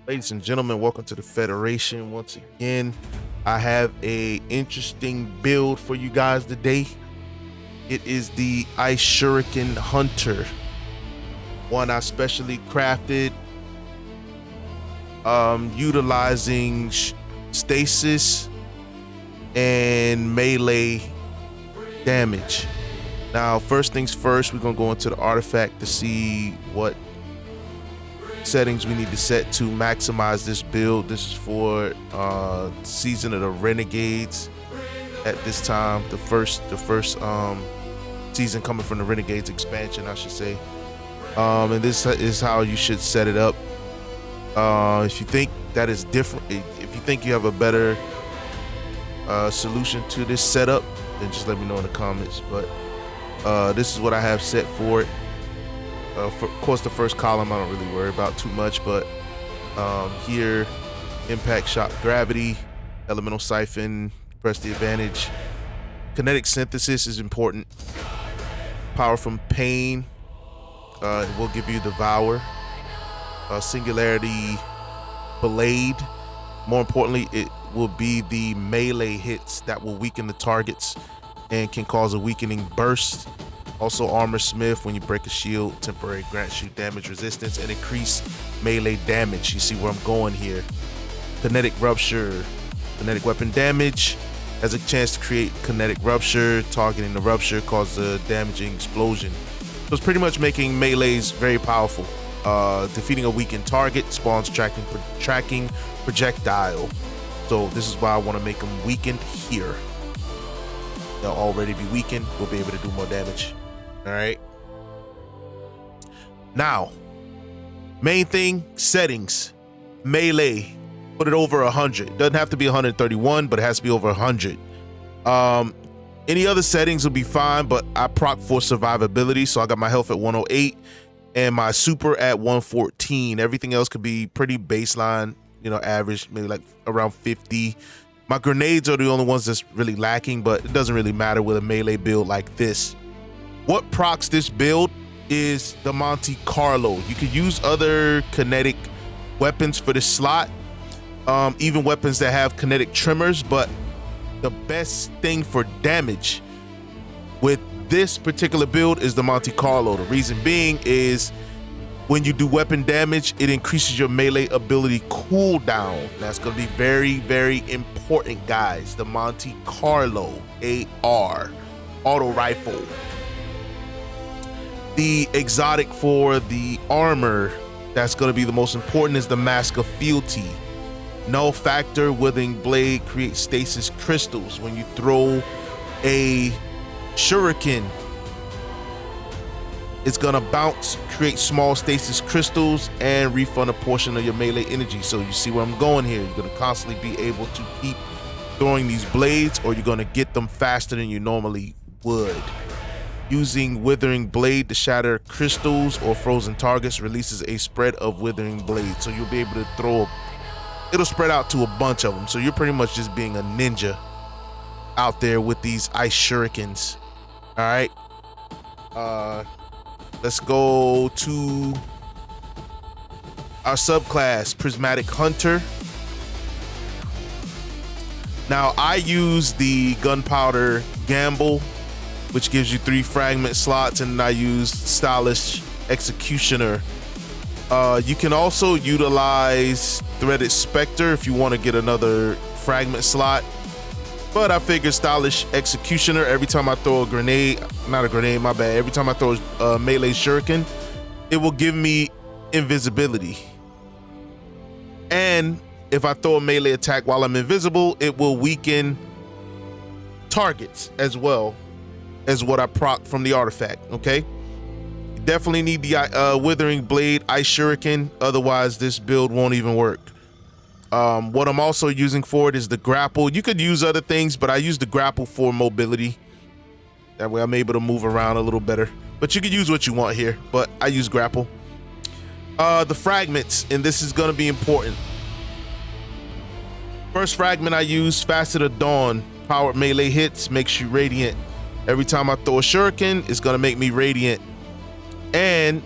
Ladies and gentlemen, welcome to the Federation. Once again, I have a interesting build for you guys today. It is the Ice Shuriken Hunter, one I specially crafted, utilizing stasis and melee damage. Now, first things first, we're gonna go into the artifact to see what settings we need to set to maximize this build. This is for season of the Renegades. At this time, the first season coming from the Renegades expansion, I should say. And this is how you should set it up. If you think that is different, if you think you have a better solution to this setup, then just let me know in the comments. But this is what I have set for it. Of course, the first column I don't really worry about too much, but here, impact, shock, gravity, elemental siphon, press the advantage. Kinetic synthesis is important. Power from pain, it will give you devour. Singularity blade, more importantly, it will be the melee hits that will weaken the targets and can cause a weakening burst. Also, Armor Smith, when you break a shield, temporary grants you damage resistance and increase melee damage. You see where I'm going here. Kinetic Rupture, kinetic weapon damage, has a chance to create kinetic rupture. Targeting the rupture causes a damaging explosion. So it's pretty much making melees very powerful. Defeating a weakened target spawns tracking projectile. So this is why I want to make them weakened here. They'll already be weakened. We'll be able to do more damage. All right. Now, main thing, settings, melee, put it over 100. Doesn't have to be 131, but it has to be over 100. Any other settings will be fine, but I proc for survivability, so I got my health at 108 and my super at 114. Everything else could be pretty baseline, you know, average, maybe like around 50. My grenades are the only ones that's really lacking, but it doesn't really matter with a melee build like this. What procs this build is the Monte Carlo. You could use other kinetic weapons for this slot, even weapons that have kinetic tremors, but the best thing for damage with this particular build is the Monte Carlo. The reason being is when you do weapon damage, it increases your melee ability cooldown. That's going to be very, very important, guys. The Monte Carlo AR auto rifle. The exotic for the armor that's going to be the most important is the Mask of Fealty. Null factor, withering blade creates stasis crystals. When you throw a shuriken, it's gonna bounce, create small stasis crystals, and refund a portion of your melee energy. So you see where I'm going here. You're gonna constantly be able to keep throwing these blades, or you're gonna get them faster than you normally would. Using withering blade to shatter crystals or frozen targets releases a spread of withering blades. So you'll be able to throw, it'll spread out to a bunch of them. So you're pretty much just being a ninja out there with these ice shurikens. All right. Let's go to our subclass, Prismatic Hunter. Now, I use the Gunpowder Gamble, which gives you 3 fragment slots, and I use Stylish Executioner. You can also utilize Threaded Spectre if you want to get another fragment slot. But I figure Stylish Executioner, every time I throw a grenade, not a grenade, my bad, every time I throw a melee shuriken, it will give me invisibility. And if I throw a melee attack while I'm invisible, it will weaken targets as well as what I proc from the artifact, okay? You definitely need the Withering Blade Ice Shuriken, otherwise this build won't even work. What I'm also using for it is the grapple. You could use other things, but I use the grapple for mobility. That way I'm able to move around a little better. But you can use what you want here, but I use grapple. The fragments, and this is gonna be important. First fragment I use, Facet of Dawn. Powered melee hits, makes you radiant. Every time I throw a shuriken, it's gonna make me radiant. And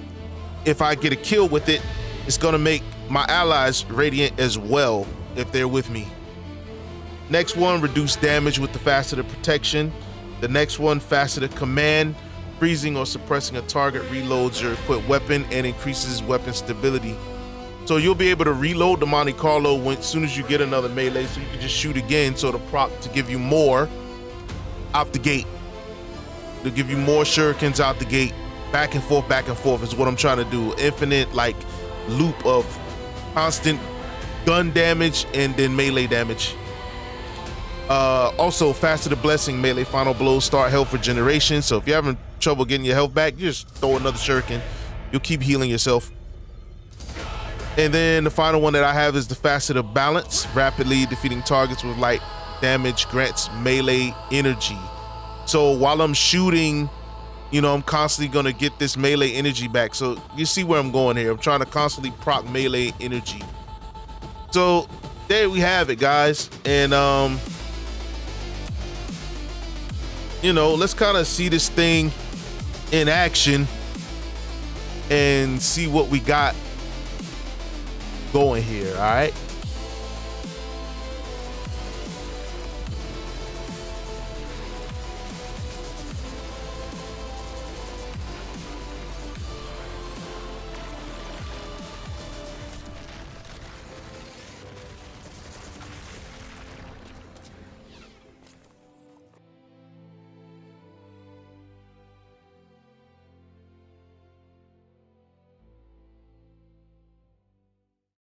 if I get a kill with it, it's gonna make my allies radiant as well if they're with me. Next one, reduce damage with the faceted protection. The next one, faceted command. Freezing or suppressing a target reloads your equipped weapon and increases weapon stability. So you'll be able to reload the Monte Carlo as soon as you get another melee, so you can just shoot again. So the proc to give you more out the gate. To give you more shurikens out the gate. Back and forth is what I'm trying to do. Infinite like loop of constant gun damage and then melee damage. Also, faceted blessing, melee final blows start health regeneration. So if you're having trouble getting your health back, you just throw another shuriken. You'll keep healing yourself. And then the final one that I have is the faceted balance. Rapidly defeating targets with light damage grants melee energy. So while I'm shooting, you know, I'm constantly gonna get this melee energy back. So you see where I'm going here. I'm trying to constantly proc melee energy. So there we have it, guys. And you know, let's kind of see this thing in action and see what we got going here. All right.